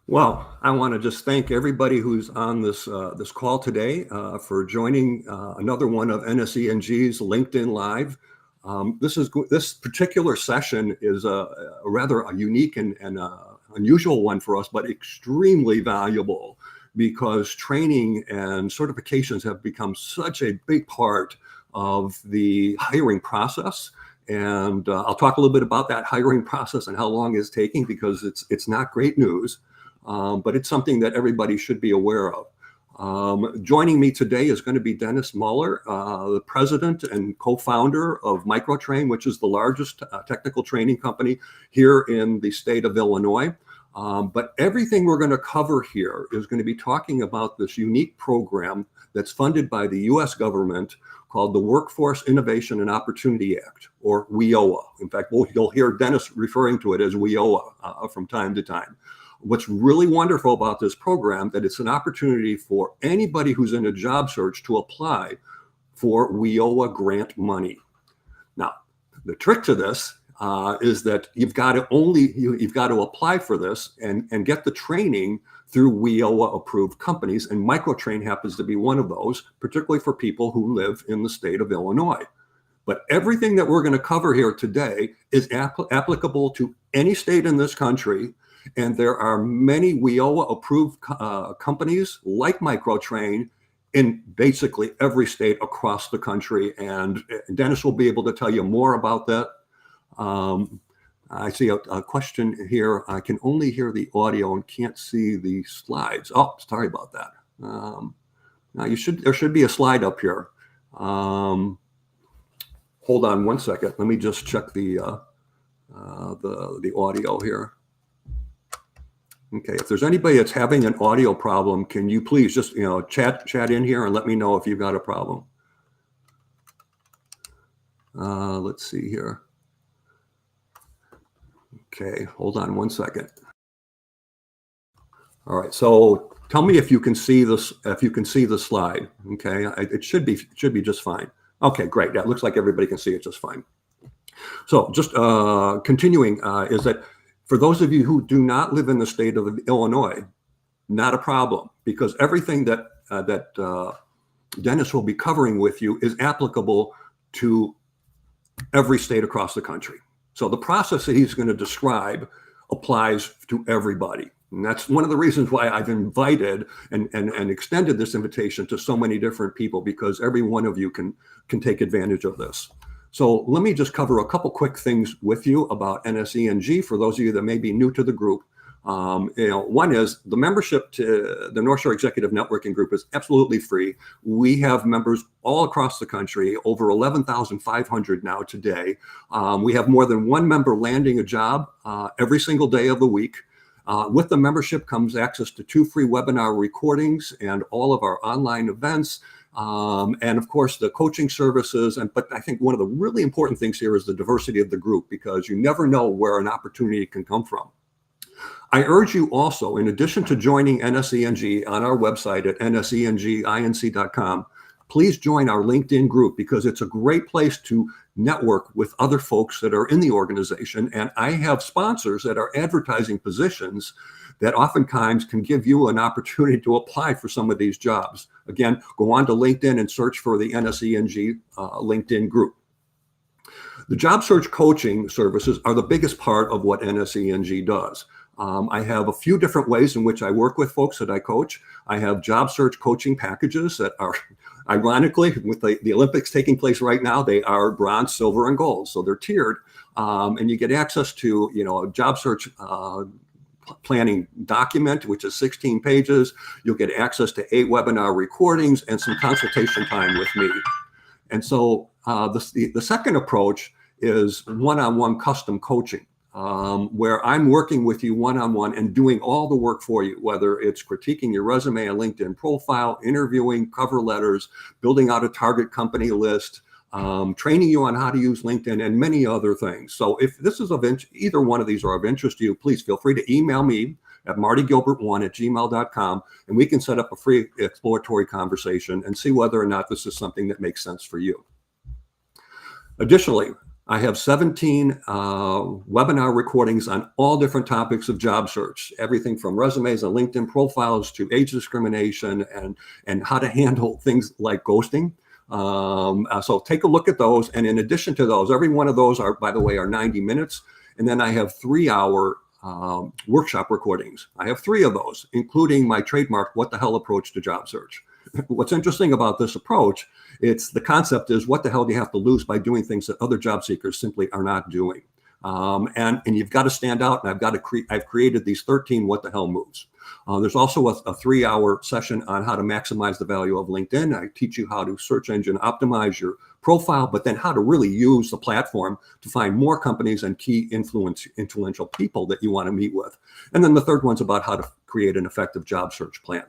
Well, I want to just thank everybody who's on this call today for joining another one of NSE&G's LinkedIn Live. This particular session is a rather a unique and unusual one for us, but extremely valuable because training and certifications have become such a big part of the hiring process. And I'll talk a little bit about that hiring process and how long it's taking because it's not great news. But it's something that everybody should be aware of. Joining me today is going to be Dennis Muller, the president and co-founder of MicroTrain, which is the largest technical training company here in the state of Illinois. But everything we're going to cover here is going to be talking about this unique program that's funded by the U.S. government called the Workforce Innovation and Opportunity Act, or WIOA. In fact, you'll hear Dennis referring to it as WIOA from time to time. What's really wonderful about this program that it's an opportunity for anybody who's in a job search to apply for WIOA grant money. Now, the trick to this is that you've got to apply for this and get the training through WIOA-approved companies, and MicroTrain happens to be one of those, particularly for people who live in the state of Illinois. But everything that we're going to cover here today is applicable to any state in this country. And there are many WIOA-approved companies like MicroTrain in basically every state across the country. And Dennis will be able to tell you more about that. I see a question here. I can only hear the audio and can't see the slides. Oh, sorry about that. Now there should be a slide up here. Hold on one second. Let me just check the audio here. Okay, if there's anybody that's having an audio problem, can you please just chat in here and let me know if you've got a problem. Let's see here. Okay, hold on one second. All right, so tell me if you can see this. If you can see the slide, okay, it should be just fine. Okay, great. That looks like everybody can see it just fine. So just continuing is that. For those of you who do not live in the state of Illinois, not a problem, because everything that Dennis will be covering with you is applicable to every state across the country. So the process that he's going to describe applies to everybody. And that's one of the reasons why I've invited and extended this invitation to so many different people, because every one of you can take advantage of this. So let me just cover a couple quick things with you about NSE&G for those of you that may be new to the group. One is the membership to the North Shore Executive Networking Group is absolutely free. We have members all across the country, over 11,500 now today. We have more than one member landing a job every single day of the week. With the membership comes access to 2 free webinar recordings and all of our online events. And of course, the coaching services. But I think one of the really important things here is the diversity of the group, because you never know where an opportunity can come from. I urge you also, in addition to joining NSE&G on our website at nsenginc.com, please join our LinkedIn group, because it's a great place to network with other folks that are in the organization. And I have sponsors that are advertising positions that oftentimes can give you an opportunity to apply for some of these jobs. Again, go on to LinkedIn and search for the NSE&G LinkedIn group. The job search coaching services are the biggest part of what NSE&G does. I have a few different ways in which I work with folks that I coach. I have job search coaching packages that are, ironically, with the Olympics taking place right now, they are bronze, silver, and gold. So they're tiered, and you get access to, a job search planning document, which is 16 pages. You'll get access to 8 webinar recordings and some consultation time with me. And so the second approach is one-on-one custom coaching, where I'm working with you one-on-one and doing all the work for you, whether it's critiquing your resume and LinkedIn profile, interviewing, cover letters, building out a target company list, training you on how to use LinkedIn, and many other things. So if this is of either one of these are of interest to you, please feel free to email me at martygilbert1@gmail.com, and we can set up a free exploratory conversation and see whether or not this is something that makes sense for you. Additionally, I have 17 webinar recordings on all different topics of job search, everything from resumes and LinkedIn profiles to age discrimination and how to handle things like ghosting. So take a look at those. And in addition to those, every one of those are, by the way, are 90 minutes. And then I have 3-hour workshop recordings. I have 3 of those, including my trademark, What the Hell approach to job search. What's interesting about this approach, the concept is, what the hell do you have to lose by doing things that other job seekers simply are not doing? And you've got to stand out. And I've created these 13 what the hell moves. There's also a 3-hour session on how to maximize the value of LinkedIn. I teach you how to search engine optimize your profile, but then how to really use the platform to find more companies and key influential people that you want to meet with. And then the third one's about how to create an effective job search plan.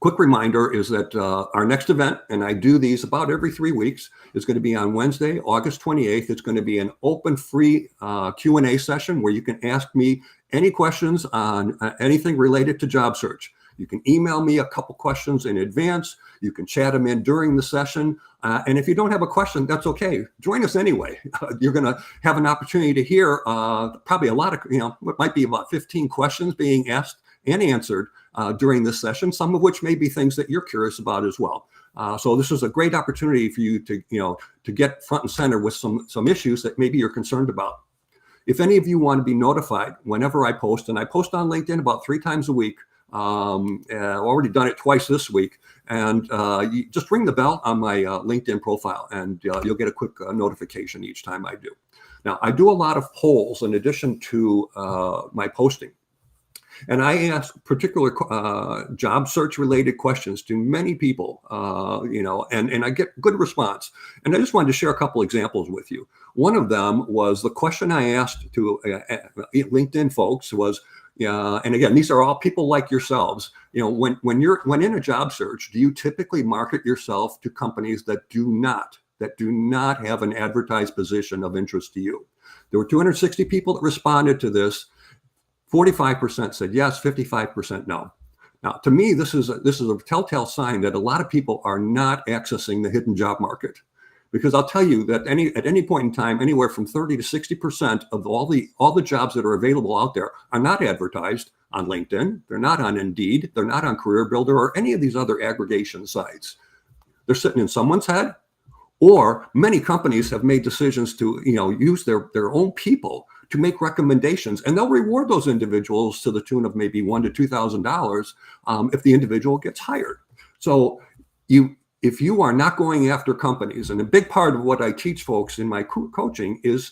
Quick reminder is that our next event, and I do these about every 3 weeks, is going to be on Wednesday, August 28th. It's going to be an open, free Q&A session where you can ask me any questions on anything related to job search. You can email me a couple questions in advance. You can chat them in during the session. And if you don't have a question, that's okay. Join us anyway. You're going to have an opportunity to hear probably a lot of, what might be about 15 questions being asked and answered during this session, some of which may be things that you're curious about as well. So this is a great opportunity for you to get front and center with some issues that maybe you're concerned about. If any of you want to be notified whenever I post, and I post on LinkedIn about 3 times a week, I've already done it twice this week, and you just ring the bell on my LinkedIn profile, and you'll get a quick notification each time I do. Now, I do a lot of polls in addition to my posting. And I ask particular job search related questions to many people, and I get good response. And I just wanted to share a couple examples with you. One of them was the question I asked to LinkedIn folks was, and again, these are all people like yourselves. When in a job search, do you typically market yourself to companies that do not have an advertised position of interest to you? There were 260 people that responded to this. 45% said yes, 55% no. Now, to me, this is a telltale sign that a lot of people are not accessing the hidden job market, because I'll tell you that at any point in time, anywhere from 30 to 60% of all the jobs that are available out there are not advertised on LinkedIn. They're not on Indeed. They're not on Career Builder or any of these other aggregation sites. They're sitting in someone's head, or many companies have made decisions to use their own people to make recommendations, and they'll reward those individuals to the tune of maybe $1,000 to $2,000 if the individual gets hired. So if you are not going after companies, and a big part of what I teach folks in my coaching is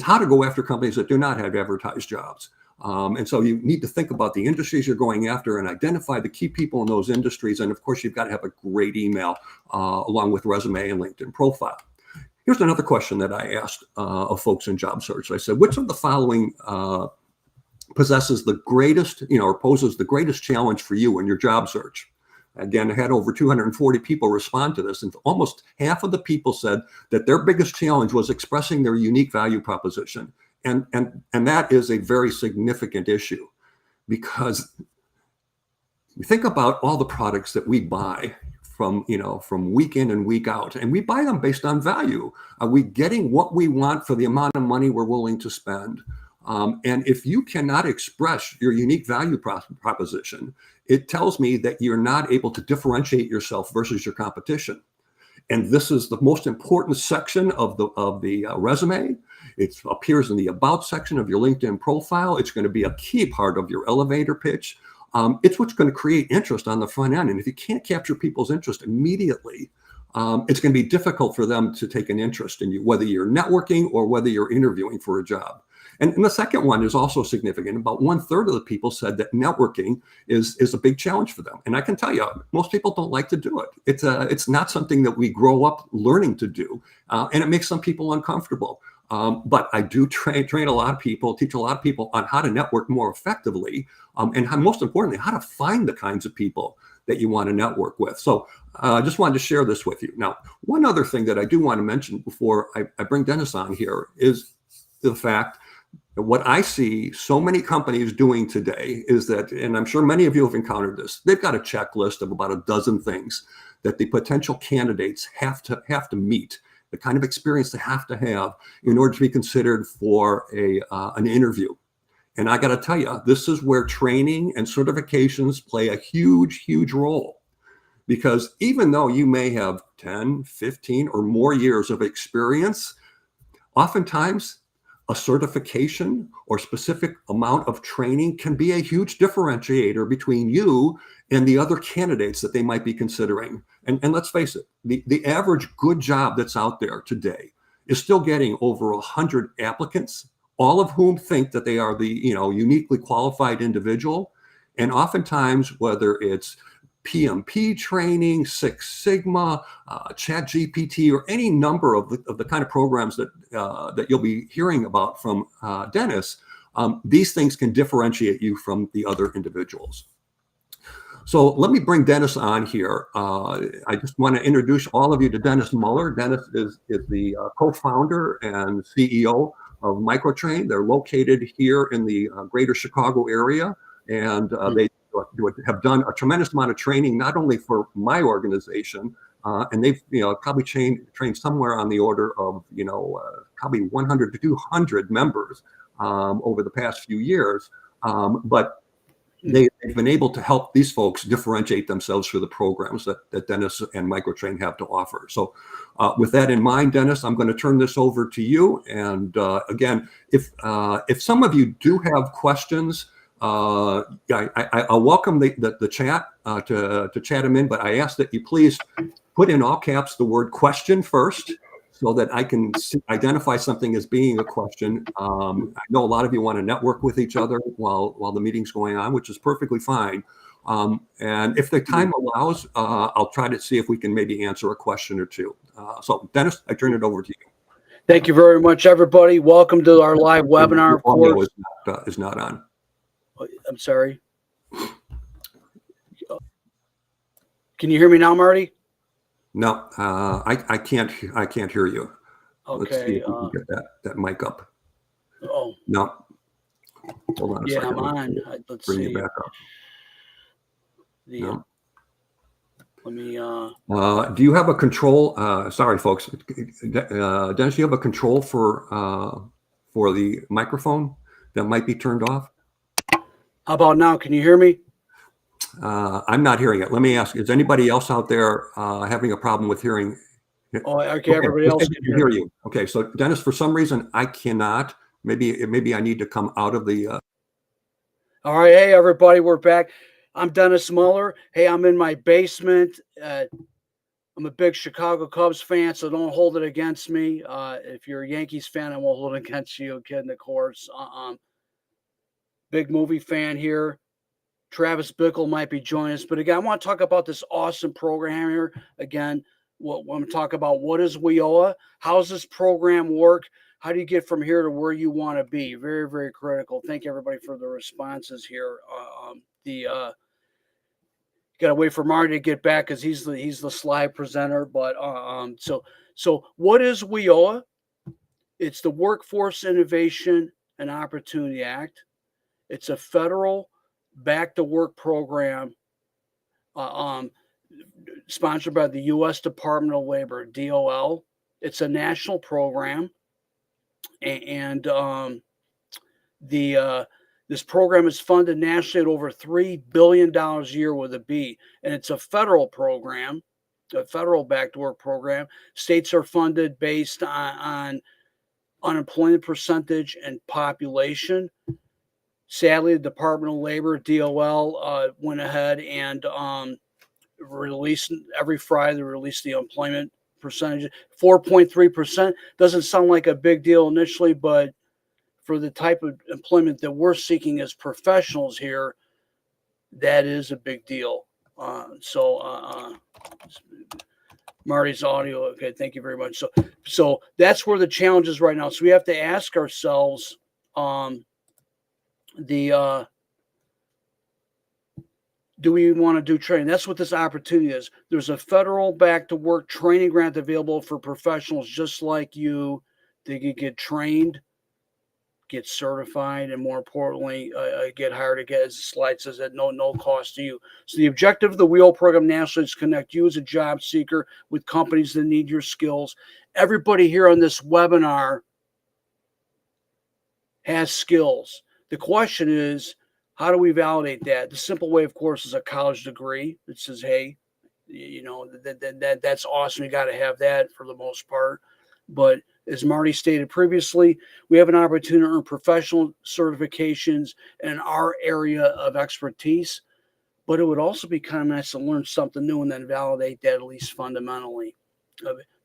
how to go after companies that do not have advertised jobs. And so you need to think about the industries you're going after and identify the key people in those industries. And of course, you've got to have a great email along with resume and LinkedIn profile. Here's another question that I asked of folks in job search. I said, which of the following possesses the greatest, or poses the greatest challenge for you in your job search? Again, I had over 240 people respond to this, and almost half of the people said that their biggest challenge was expressing their unique value proposition. And that is a very significant issue, because you think about all the products that we buy from week in and week out, and we buy them based on value. Are we getting what we want for the amount of money we're willing to spend? And if you cannot express your unique value proposition, it tells me that you're not able to differentiate yourself versus your competition. And this is the most important section of the resume. It appears in the About section of your LinkedIn profile. It's going to be a key part of your elevator pitch. It's what's going to create interest on the front end. And if you can't capture people's interest immediately, it's going to be difficult for them to take an interest in you, whether you're networking or whether you're interviewing for a job. And the second one is also significant. About 1/3 of the people said that networking is a big challenge for them. And I can tell you, most people don't like to do it. It's not something that we grow up learning to do, and it makes some people uncomfortable. But I do train a lot of people, teach a lot of people on how to network more effectively, and most importantly, how to find the kinds of people that you want to network with. So I just wanted to share this with you. Now, one other thing that I do want to mention before I bring Dennis on here is the fact that what I see so many companies doing today is that, and I'm sure many of you have encountered this, they've got a checklist of about a dozen things that the potential candidates have to meet the kind of experience they have to have in order to be considered for an interview. And I got to tell you, this is where training and certifications play a huge, huge role. Because even though you may have 10, 15 or more years of experience, oftentimes a certification or specific amount of training can be a huge differentiator between you and the other candidates that they might be considering. And let's face it, the average good job that's out there today is still getting over 100 applicants, all of whom think that they are the uniquely qualified individual. And oftentimes, whether it's PMP training, Six Sigma, ChatGPT, or any number of the kind of programs that you'll be hearing about from Dennis, these things can differentiate you from the other individuals. So let me bring Dennis on here. I just want to introduce all of you to Dennis Muller. Dennis is the co-founder and CEO of MicroTrain. They're located here in the greater Chicago area, and they have done a tremendous amount of training, not only for my organization, and they've probably trained somewhere on the order of probably 100 to 200 members over the past few years, but they've been able to help these folks differentiate themselves through the programs that Dennis and MicroTrain have to offer. So with that in mind, Dennis, I'm going to turn this over to you. And again, if some of you do have questions, I'll welcome the chat to chat them in, but I ask that you please put in all caps the word question first, so that I can identify something as being a question. I know a lot of you want to network with each other while the meeting's going on, which is perfectly fine. And if the time allows, I'll try to see if we can maybe answer a question or two. So Dennis, I turn it over to you. Thank you very much, everybody. Welcome to our live webinar. Of course, is not on. I'm sorry. Can you hear me now, Marty? No, I can't hear you. Okay. Let's see if we can get that mic up. Oh. No. Hold on a second. I'm on. Let's bring see. you back up. No. Let me. Do you have a control? Sorry, folks. Dennis, do you have a control for the microphone that might be turned off? How about now? Can you hear me? I'm not hearing it. Let me ask, is anybody else out there having a problem with hearing? Oh, okay, everybody else can hear you. Okay, so Dennis, for some reason, I cannot. Maybe I need to come out of the... All right, hey, everybody, we're back. I'm Dennis Muller. Hey, I'm in my basement. I'm a big Chicago Cubs fan, so don't hold it against me. If you're a Yankees fan, I won't hold it against you, kidding, of course. Big movie fan here. Travis Bickle might be joining us. But again, I want to talk about this awesome program here. Again, we're going to talk about what is WIOA, how does this program work, how do you get from here to where you want to be? Very, very critical. Thank you, everybody, for the responses here. Got to wait for Marty to get back because he's the slide presenter. But so what is WIOA? It's the Workforce Innovation and Opportunity Act. It's a federal back-to-work program sponsored by the U.S. Department of Labor, DOL. It's a national program, and this program is funded nationally at over $3 billion a year with a B, and it's a federal program, a federal back-to-work program. States are funded based on unemployment percentage and population. Sadly, the Department of Labor, DOL, went ahead and released every Friday. They released the employment percentage, 4.3%. Doesn't sound like a big deal initially, but for the type of employment that we're seeking as professionals here, that is a big deal. Marty's audio. Okay, thank you very much. So that's where the challenge is right now. So we have to ask ourselves, do we want to do training? That's what this opportunity is. There's a federal back to work training grant available for professionals just like you. They can get trained, get certified, and more importantly, get hired again, as the slide says, at no cost to you. So the objective of the WIOA program nationally is to connect you as a job seeker with companies that need your skills everybody here on this webinar has skills. The question is, how do we validate that? The simple way, of course, is a college degree that says, hey, that's awesome. You got to have that for the most part. But as Marty stated previously, we have an opportunity to earn professional certifications in our area of expertise. But it would also be kind of nice to learn something new and then validate that, at least fundamentally.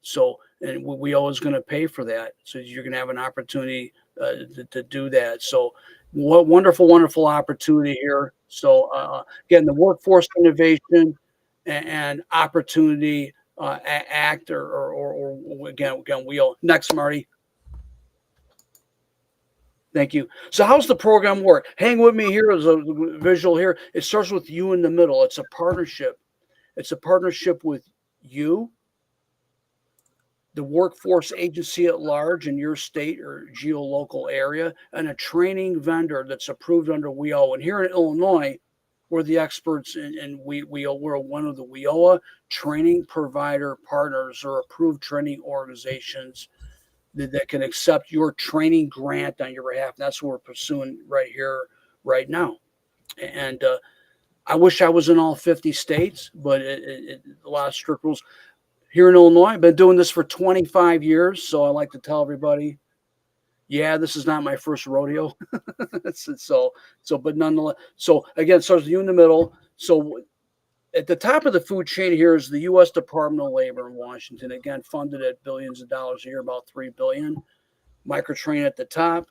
So, and we always going to pay for that. So you're going to have an opportunity to do that. So what wonderful, wonderful opportunity here. So again, the Workforce Innovation and Opportunity Act, or again, WIOA. Next, Marty. Thank you. So how's the program work? Hang with me here as a visual here. It starts with you in the middle. It's a partnership. It's a partnership with you, the workforce agency at large in your state or geolocal area, and a training vendor that's approved under WIOA. And here in Illinois, we're the experts, and we're one of the WIOA training provider partners or approved training organizations that can accept your training grant on your behalf. That's what we're pursuing right here, right now. And I wish I was in all 50 states, but a lot of strict rules. Here in Illinois, I've been doing this for 25 years, so I like to tell everybody, yeah, this is not my first rodeo. But nonetheless, so again, it starts with you in the middle. So at the top of the food chain here is the U.S. Department of Labor in Washington, again, funded at billions of dollars a year, about $3 billion. MicroTrain at the top.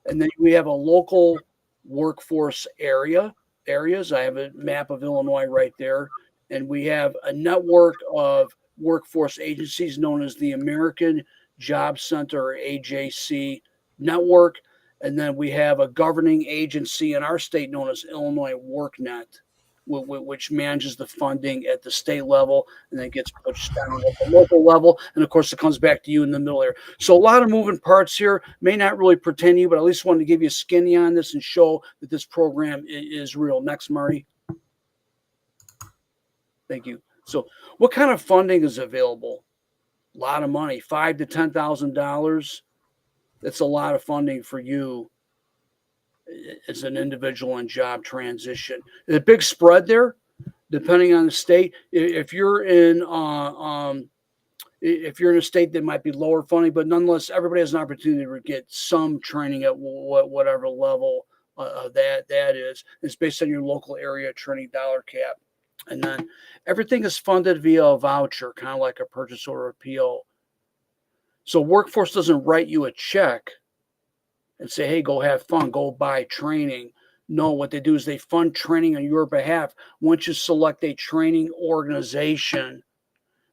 And then we have a local workforce areas. I have a map of Illinois right there. And we have a network of workforce agencies known as the American Job Center, or AJC network. And then we have a governing agency in our state known as Illinois WorkNet, which manages the funding at the state level and then gets pushed down at the local level. And of course, it comes back to you in the middle there. So a lot of moving parts here. May not really pertain to you, but at least wanted to give you a skinny on this and show that this program is real. Next, Marty. Thank you. So what kind of funding is available? A lot of money, $5,000 to $10,000. That's a lot of funding for you as an individual in job transition. The big spread there, depending on the state. If you're in a state that might be lower funding, but nonetheless, everybody has an opportunity to get some training at whatever level that is. It's based on your local area training dollar cap. And then everything is funded via a voucher, kind of like a purchase order or PO. So Workforce doesn't write you a check and say, hey, go have fun, go buy training. No, what they do is they fund training on your behalf. Once you select a training organization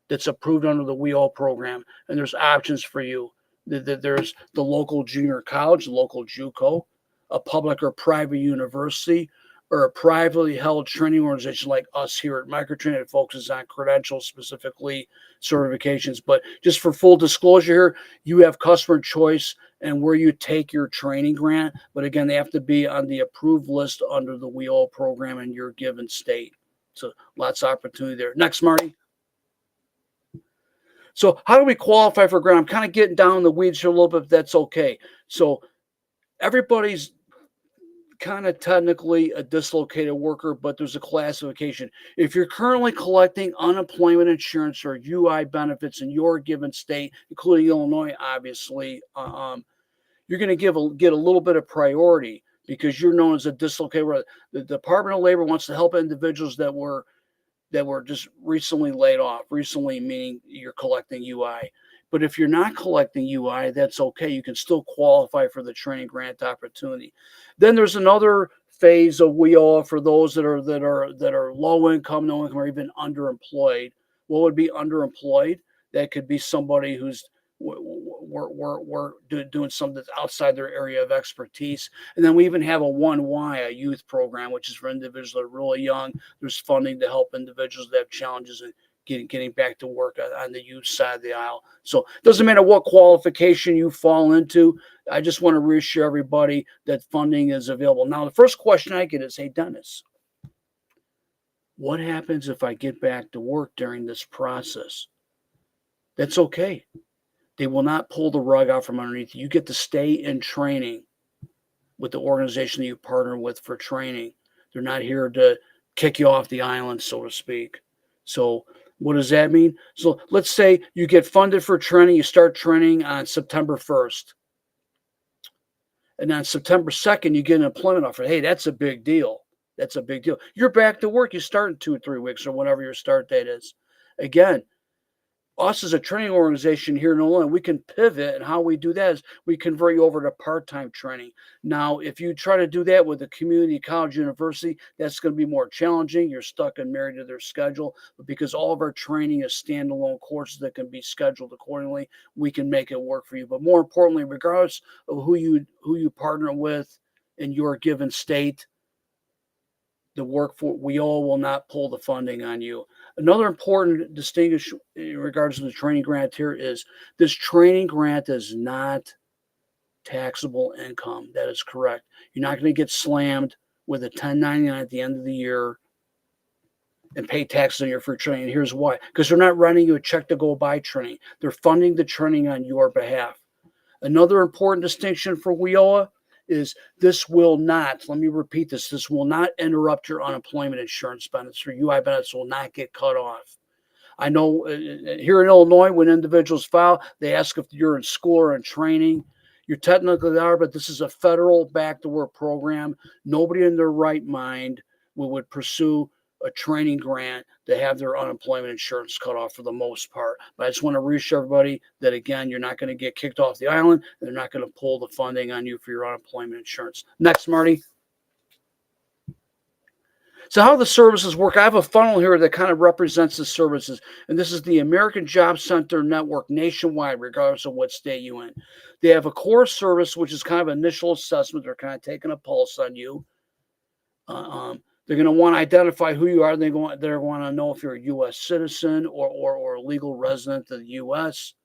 that's approved under the WIOA program, and there's options for you. There's the local junior college, the local JUCO, a public or private university, or a privately held training organization like us here at MicroTrain that focuses on credentials, specifically certifications. But just for full disclosure here, you have customer choice and where you take your training grant. But again, they have to be on the approved list under the WIOA program in your given state. So lots of opportunity there. Next, Marty. So how do we qualify for grant? I'm kind of getting down in the weeds here a little bit, if that's okay. So everybody's kind of technically a dislocated worker, but there's a classification. If you're currently collecting unemployment insurance or UI benefits in your given state, including Illinois, obviously, you're going to get a little bit of priority because you're known as a dislocated worker. The Department of Labor wants to help individuals that were just recently laid off, recently meaning you're collecting UI. But if you're not collecting UI, that's okay. You can still qualify for the training grant opportunity. Then there's another phase of WIOA for those that are low income, no income, or even underemployed. What would be underemployed? That could be somebody who's doing something that's outside their area of expertise. And then we even have a 1Y, a youth program, which is for individuals that are really young. There's funding to help individuals that have challenges in getting back to work on the youth side of the aisle. So it doesn't matter what qualification you fall into. I just want to reassure everybody that funding is available. Now, the first question I get is, hey, Dennis, what happens if I get back to work during this process? That's okay. They will not pull the rug out from underneath you. You get to stay in training with the organization that you partner with for training. They're not here to kick you off the island, so to speak. So what does that mean? So let's say you get funded for training. You start training on September 1st. And on September 2nd, you get an employment offer. Hey, that's a big deal. That's a big deal. You're back to work. You start in 2 or 3 weeks or whenever your start date is. Again, us as a training organization here in Illinois, we can pivot, and how we do that is we convert you over to part-time training. Now, if you try to do that with a community college university, that's going to be more challenging. You're stuck and married to their schedule. But because all of our training is standalone courses that can be scheduled accordingly, we can make it work for you. But more importantly, regardless of who you partner with in your given state, the workforce, WIOA will not pull the funding on you. Another important distinction in regards to the training grant here is this training grant is not taxable income. That is correct. You're not going to get slammed with a 1099 at the end of the year and pay taxes on your free training. And here's why. Because they're not running you a check to go buy training. They're funding the training on your behalf. Another important distinction for WIOA is this will not, let me repeat this will not interrupt your unemployment insurance benefits. Your UI benefits will not get cut off. I know here in Illinois, when individuals file, they ask if you're in school or in training. You technically are, but this is a federal back-to-work program. Nobody in their right mind would pursue a training grant to have their unemployment insurance cut off for the most part. But I just want to reassure everybody that, again, you're not going to get kicked off the island. And they're not going to pull the funding on you for your unemployment insurance. Next, Marty. So how the services work, I have a funnel here that kind of represents the services. And this is the American Job Center Network nationwide, regardless of what state you're in. They have a core service, which is kind of initial assessment. They're kind of taking a pulse on you. They're going to want to identify who you are. They're going to know if you're a U.S. citizen or a legal resident of the U.S.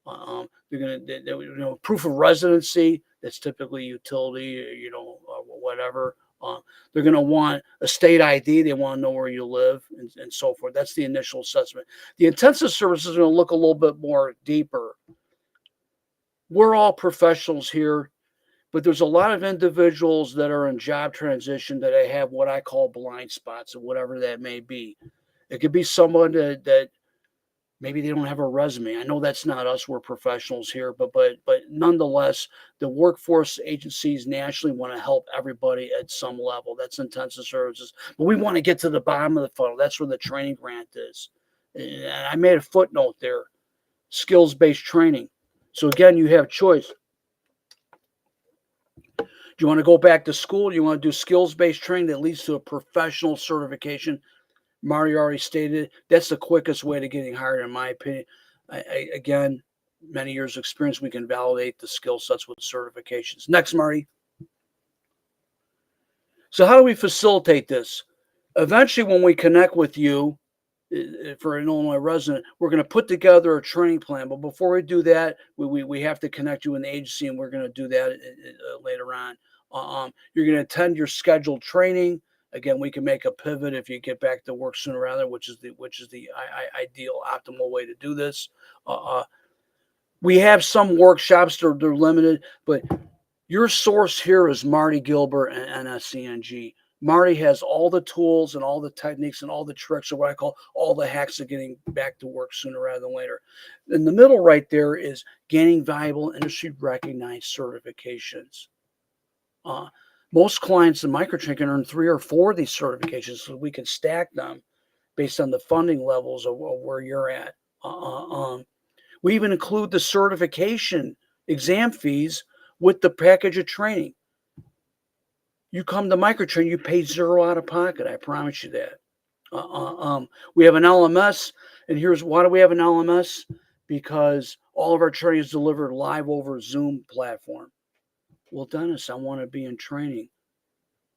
They're going to proof of residency. That's typically utility, whatever. They're going to want a state ID. They want to know where you live and so forth. That's the initial assessment. The intensive services are going to look a little bit more deeper. We're all professionals here. But there's a lot of individuals that are in job transition that I have what I call blind spots, or whatever that may be. It could be someone that maybe they don't have a resume. I know that's not us. We're professionals here, but nonetheless, the workforce agencies nationally want to help everybody at some level. That's intensive services. But we want to get to the bottom of the funnel. That's where the training grant is. And I made a footnote there, skills-based training. So again, you have choice. Do you want to go back to school? Do you want to do skills-based training that leads to a professional certification? Marty already stated that's the quickest way to getting hired, in my opinion. Again, many years of experience, we can validate the skill sets with certifications. Next, Marty. So how do we facilitate this? Eventually, when we connect with you, for an Illinois resident, we're going to put together a training plan. But before we do that, we have to connect you with an agency, and we're going to do that later on. You're going to attend your scheduled training. Again, we can make a pivot if you get back to work sooner rather than, which is the ideal, optimal way to do this. We have some workshops that they're limited, but your source here is Marty Gilbert and NSCNG. Marty has all the tools and all the techniques and all the tricks, or what I call all the hacks of getting back to work sooner rather than later. In the middle right there is gaining valuable industry recognized certifications. Most clients in MicroTrain can earn 3 or 4 of these certifications, so we can stack them based on the funding levels of where you're at. We even include the certification exam fees with the package of training. You come to MicroTrain, you pay $0 out of pocket. I promise you that. We have an LMS, and here's why do we have an LMS? Because all of our training is delivered live over Zoom platform. Well, Dennis, I want to be in training.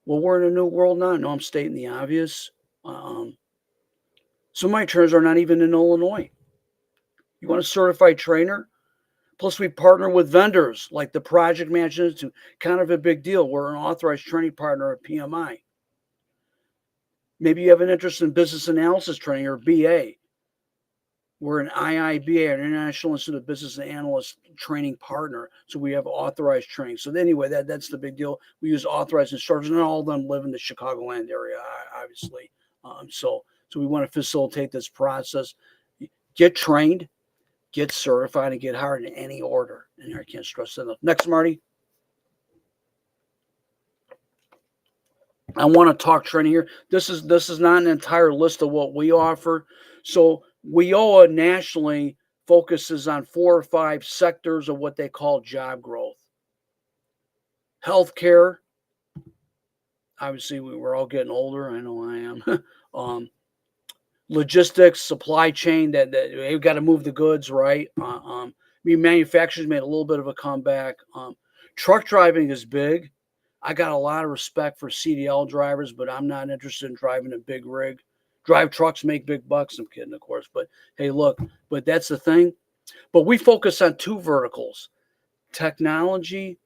Well, we're in a new world now. No, I'm stating the obvious. Some of my trainers are not even in Illinois. You want a certified trainer? Plus, we partner with vendors like the Project Management Institute. Kind of a big deal. We're an authorized training partner at PMI. Maybe you have an interest in business analysis training or BA. We're an IIBA, an International Institute of Business and Analyst training partner. So we have authorized training. So anyway, that's the big deal. We use authorized instructors, and all of them live in the Chicagoland area, obviously. So we want to facilitate this process. Get trained, get certified, and get hired in any order. And I can't stress that enough. Next, Marty. I want to talk training here. This is not an entire list of what we offer. So WIOA nationally focuses on 4 or 5 sectors of what they call job growth. Healthcare. Obviously, we're all getting older. I know I am. Logistics, supply chain. That we've got to move the goods, right? Manufacturers made a little bit of a comeback. Truck driving is big. I got a lot of respect for CDL drivers, but I'm not interested in driving a big rig. Drive trucks, make big bucks. I'm kidding, of course. But hey, look, but that's the thing. But we focus on 2 verticals: technology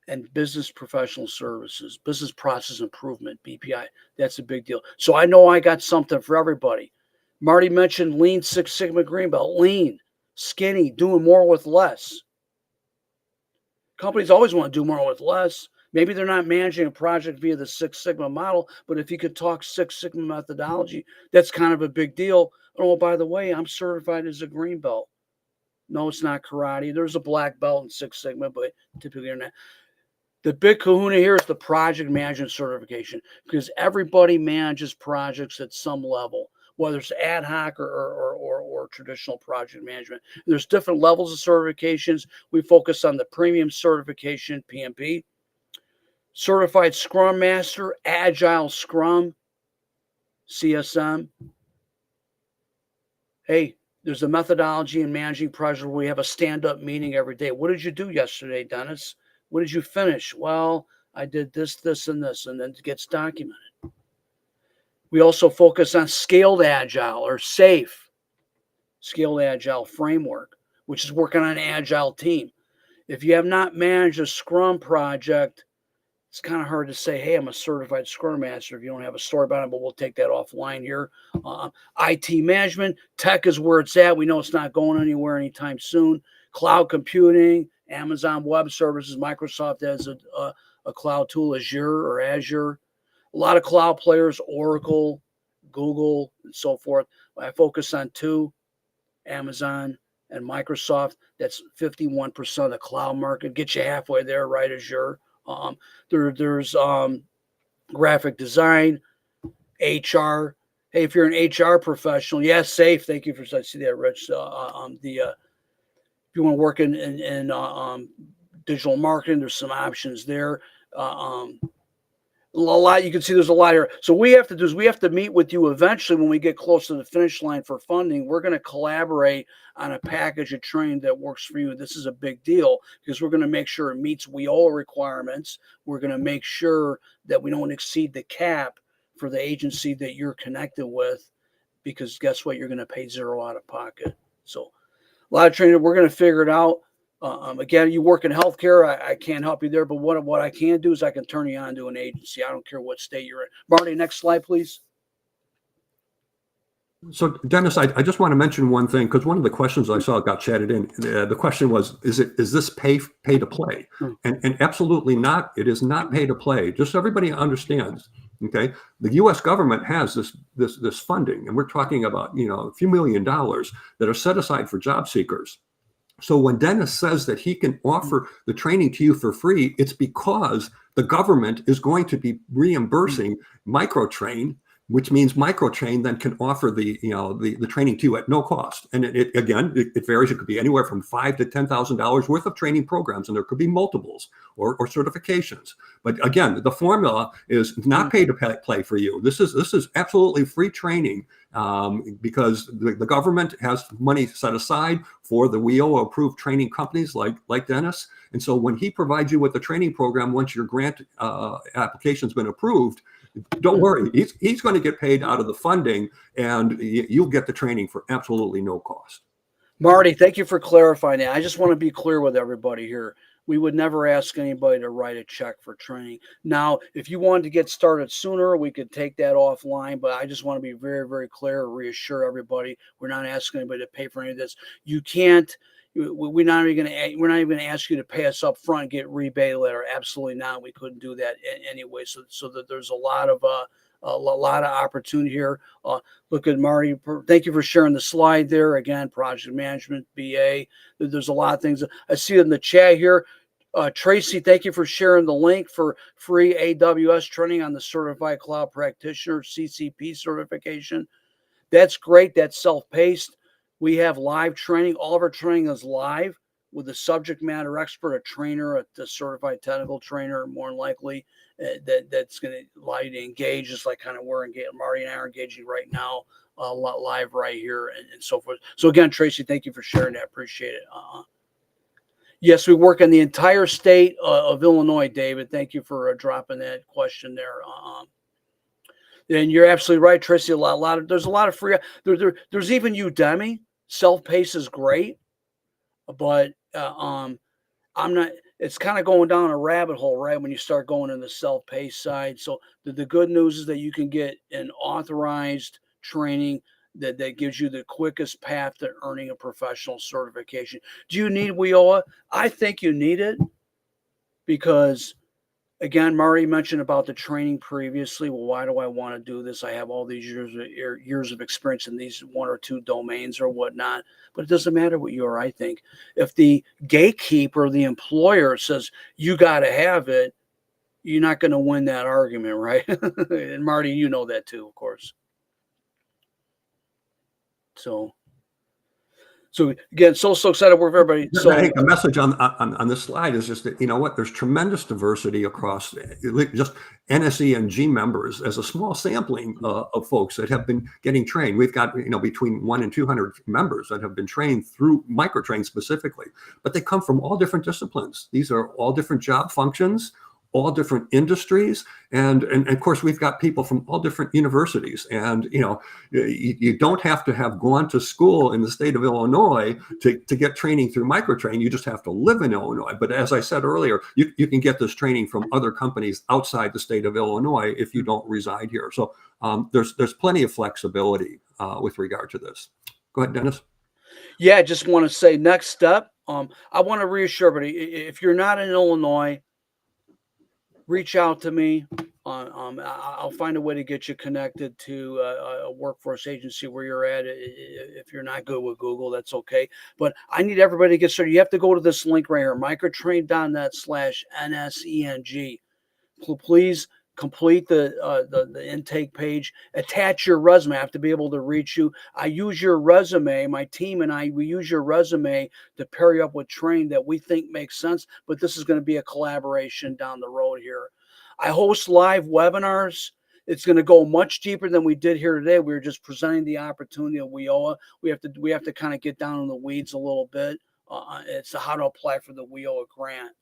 and business professional services, business process improvement, BPI. That's a big deal. So I know I got something for everybody. Marty mentioned Lean Six Sigma Green Belt. Lean, skinny, doing more with less. Companies always want to do more with less. Maybe they're not managing a project via the Six Sigma model, but if you could talk Six Sigma methodology, that's kind of a big deal. Oh, by the way, I'm certified as a green belt. No, it's not karate. There's a black belt in Six Sigma, but typically they're not. The big kahuna here is the project management certification, because everybody manages projects at some level, whether it's ad hoc or traditional project management. There's different levels of certifications. We focus on the premium certification, PMP, Certified Scrum Master, Agile Scrum, CSM. Hey, there's a methodology in managing projects where we have a stand-up meeting every day. What did you do yesterday, Dennis? What did you finish? Well, I did this, this, and this, and then it gets documented. We also focus on Scaled Agile or SAFE, Scaled Agile Framework, which is working on an agile team. If you have not managed a Scrum project, it's kind of hard to say, hey, I'm a certified Scrum Master if you don't have a story about it, but we'll take that offline here. IT management, tech is where it's at. We know it's not going anywhere anytime soon. Cloud computing, Amazon Web Services, Microsoft has a cloud tool, Azure. A lot of cloud players, Oracle, Google, and so forth. I focus on 2, Amazon and Microsoft. That's 51% of the cloud market. Get you halfway there, right? Azure. There's graphic design, HR. Hey, if you're an HR professional, yes, SAFE. Thank you for I see that, Rich. If you want to work in digital marketing, there's some options there. A lot you can see. There's a lot here. So we have to meet with you eventually when we get close to the finish line for funding. We're going to collaborate on a package of training that works for you. This is a big deal because we're going to make sure it meets WIOA requirements. We're going to make sure that we don't exceed the cap for the agency that you're connected with, because guess what? You're going to pay 0 out of pocket. So a lot of training. We're going to figure it out. Again, you work in healthcare. I can't help you there, but what I can do is I can turn you on to an agency. I don't care what state you're in. Marty, next slide, please. So, Dennis, I just want to mention one thing, because one of the questions I saw got chatted in. The question was, is this pay to play? And absolutely not. It is not pay to play. Just so everybody understands. Okay, the U.S. government has this funding, and we're talking about a few $1 million that are set aside for job seekers. So when Dennis says that he can offer the training to you for free, it's because the government is going to be reimbursing MicroTrain, which means MicroTrain then can offer the training to you at no cost. And it varies. It could be anywhere from $5,000 to $10,000 worth of training programs, and there could be multiples or certifications. But again, the formula is not pay to play for you. This is absolutely free training, because the government has money set aside for the WIOA-approved training companies like Dennis. And so when he provides you with the training program, once your grant application's been approved, don't worry, he's going to get paid out of the funding, and you'll get the training for absolutely no cost. Marty, thank you for clarifying that. I just want to be clear with everybody here. we would never ask anybody to write a check for training. Now, if you wanted to get started sooner, we could take that offline, but I just want to be very, very clear, reassure everybody, we're not asking anybody to pay for any of this. You can't, we're not even going to ask you to pay us up front and get rebate later. Absolutely not. We couldn't do that anyway. So that there's a lot of opportunity here. Look at Marty. Thank you for sharing the slide there. Again, project management, BA. There's a lot of things. I see it in the chat here. Tracy, thank you for sharing the link for free AWS training on the Certified Cloud Practitioner CCP certification. That's great. That's self-paced. We have live training. All of our training is live with a subject matter expert, a trainer, a certified technical trainer, more than likely. That's going to allow you to engage, just like kind of we're engaged. Marty and I are engaging right now, live right here, and so forth. So again, Tracy, thank you for sharing that. Appreciate it. Yes, we work in the entire state of Illinois, David. Thank you for dropping that question there. And you're absolutely right, Tracy. There's a lot of free. There's even Udemy. Self-paced is great, but I'm not. It's kind of going down a rabbit hole, right? When you start going in the self-paced side. So the good news is that you can get an authorized training that gives you the quickest path to earning a professional certification. Do you need WIOA? I think you need it because, again, Marty mentioned about the training previously. Well, why do I want to do this? I have all these years of experience in these one or two domains or whatnot. But it doesn't matter what you are, I think. If the gatekeeper, the employer says, you got to have it, you're not going to win that argument, right? And Marty, you know that too, of course. So again, so excited with everybody. So I think the message on this slide is just that, you know what, there's tremendous diversity across just NSE and G members as a small sampling of folks that have been getting trained. We've got, between 100 and 200 members that have been trained through MicroTrain specifically, but they come from all different disciplines. These are all different job functions, all different industries, and of course we've got people from all different universities. And you don't have to have gone to school in the state of Illinois to get training through MicroTrain. You just have to live in Illinois. But as I said earlier, you can get this training from other companies outside the state of Illinois if you don't reside here. So there's plenty of flexibility with regard to this. Go ahead, Dennis. Yeah, I just want to say next step. I want to reassure everybody, if you're not in Illinois, reach out to me. I'll find a way to get you connected to a workforce agency where you're at. If you're not good with Google, that's okay. But I need everybody to get started. You have to go to this link right here, microtrain.net/NSENG. Please complete the intake page. Attach your resume. I have to be able to reach you. I use your resume. My team and we use your resume to pair you up with training that we think makes sense. But this is going to be a collaboration down the road here. I host live webinars. It's going to go much deeper than we did here today. We were just presenting the opportunity of WIOA. We have to kind of get down in the weeds a little bit. It's how to apply for the WIOA grant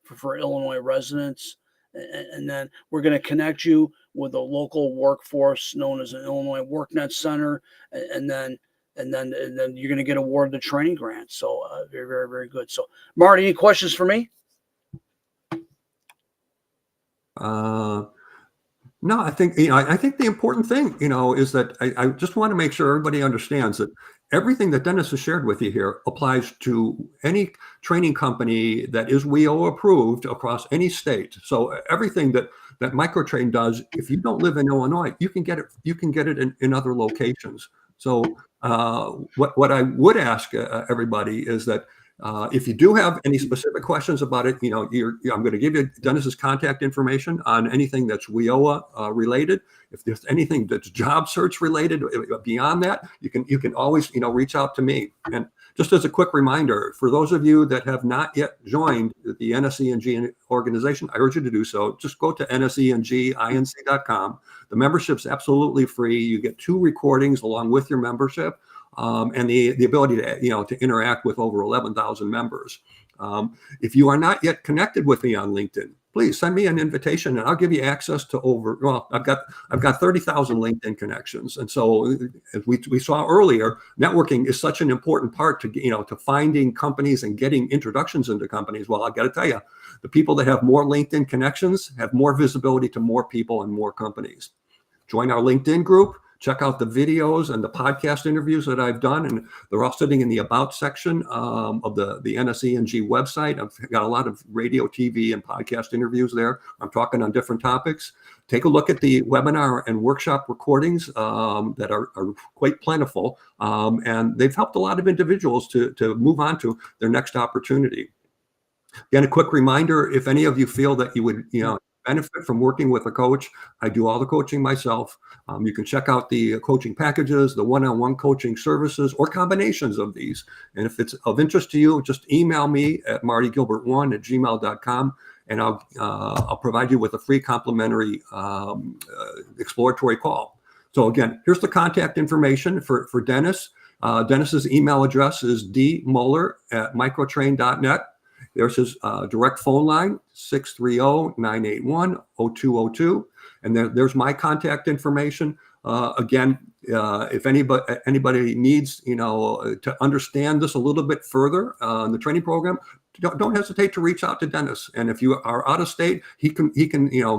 for Illinois residents. And then we're going to connect you with a local workforce known as an Illinois WorkNet Center, and then you're going to get awarded the training grant. So very, very, very good. So Marty, any questions for me? No, I think the important thing, is that I just want to make sure everybody understands that everything that Dennis has shared with you here applies to any training company that is WIOA approved across any state. So everything that MicroTrain does, if you don't live in Illinois, you can get it. You can get it in other locations. So what I would ask everybody is that if you do have any specific questions about it, I'm going to give you Dennis's contact information on anything that's WIOA related. If there's anything that's job search related beyond that, you can always reach out to me. And just as a quick reminder, for those of you that have not yet joined the NSENG organization, I urge you to do so. Just go to NSENGinc.com. The membership's absolutely free. You get 2 recordings along with your membership. And the ability to interact with over 11,000 members. If you are not yet connected with me on LinkedIn, please send me an invitation and I'll give you access to I've got 30,000 LinkedIn connections. And so as we saw earlier, networking is such an important part to, to finding companies and getting introductions into companies. Well, I got to tell you, the people that have more LinkedIn connections have more visibility to more people and more companies. Join our LinkedIn group. Check out the videos and the podcast interviews that I've done, and they're all sitting in the About section of the NSE&G website. I've got a lot of radio, TV, and podcast interviews there. I'm talking on different topics. Take a look at the webinar and workshop recordings that are quite plentiful, and they've helped a lot of individuals to move on to their next opportunity. Again, a quick reminder, if any of you feel that you would, benefit from working with a coach, I do all the coaching myself. You can check out the coaching packages, the one-on-one coaching services, or combinations of these. And if it's of interest to you, just email me at martygilbert1@gmail.com, and I'll provide you with a free complimentary exploratory call. So again, here's the contact information for Dennis. Dennis's email address is dmuller@microtrain.net. There's his direct phone line, 630-981-0202. And there's my contact information. Again, if anybody needs, to understand this a little bit further in the training program, don't hesitate to reach out to Dennis. And if you are out of state, he can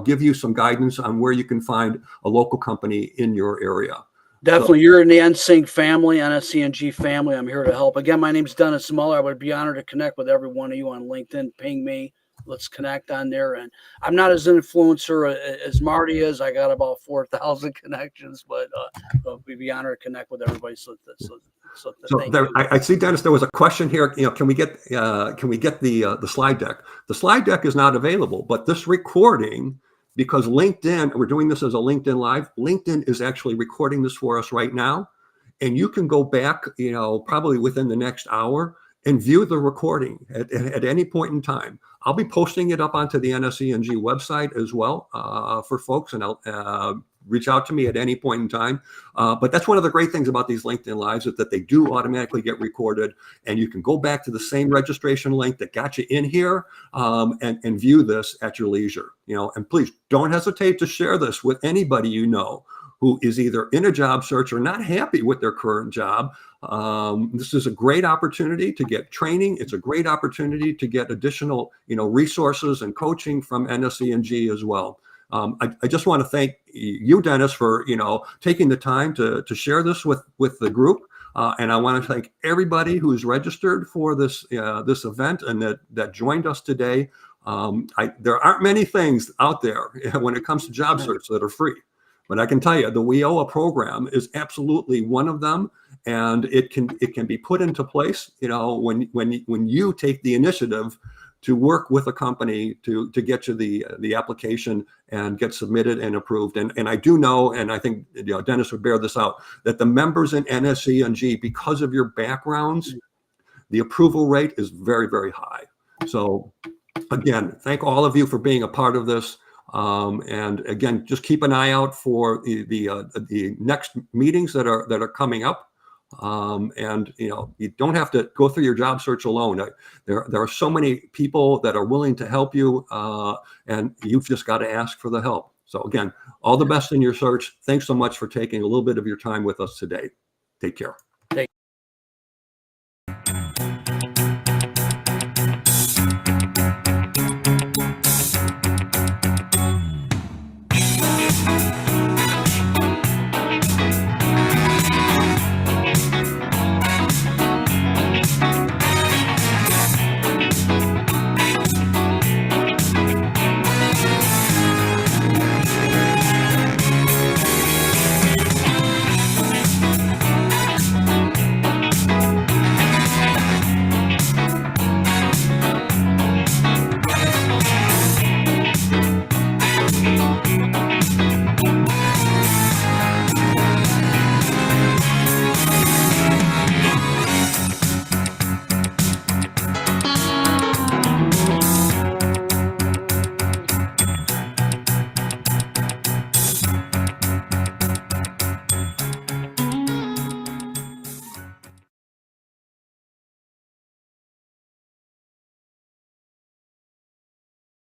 give you some guidance on where you can find a local company in your area. Definitely. You're in the NSYNC family, NSE&G family. I'm here to help. Again, my name's Dennis Muller. I would be honored to connect with every one of you on LinkedIn. Ping me. Let's connect on there. And I'm not as influencer as Marty is. I got about 4,000 connections, but we'd be honored to connect with everybody. So there, I see, Dennis, there was a question here. Can we get the slide deck? The slide deck is not available, but this recording, because LinkedIn, we're doing this as a LinkedIn Live. LinkedIn is actually recording this for us right now. And you can go back, probably within the next hour and view the recording at any point in time. I'll be posting it up onto the NSE&G website as well for folks, and I'll reach out to me at any point in time. But that's one of the great things about these LinkedIn Lives, is that they do automatically get recorded, and you can go back to the same registration link that got you in here and view this at your leisure. And please don't hesitate to share this with anybody you know who is either in a job search or not happy with their current job. This is a great opportunity to get training. It's a great opportunity to get additional, resources and coaching from NSE&G as well. I just want to thank you, Dennis, for taking the time to share this with the group, and I want to thank everybody who's registered for this event and that joined us today. There aren't many things out there when it comes to job search that are free, but I can tell you the WIOA program is absolutely one of them, and it can be put into place. When you take the initiative to work with a company to get you the application and get submitted and approved. And I do know, and I think Dennis would bear this out, that the members in NSE&G, because of your backgrounds, the approval rate is very, very high. So again, thank all of you for being a part of this. And again, just keep an eye out for the next meetings that are coming up. And you don't have to go through your job search alone. There are so many people that are willing to help you, and you've just got to ask for the help. So again, all the best in your search. Thanks so much for taking a little bit of your time with us today. Take care.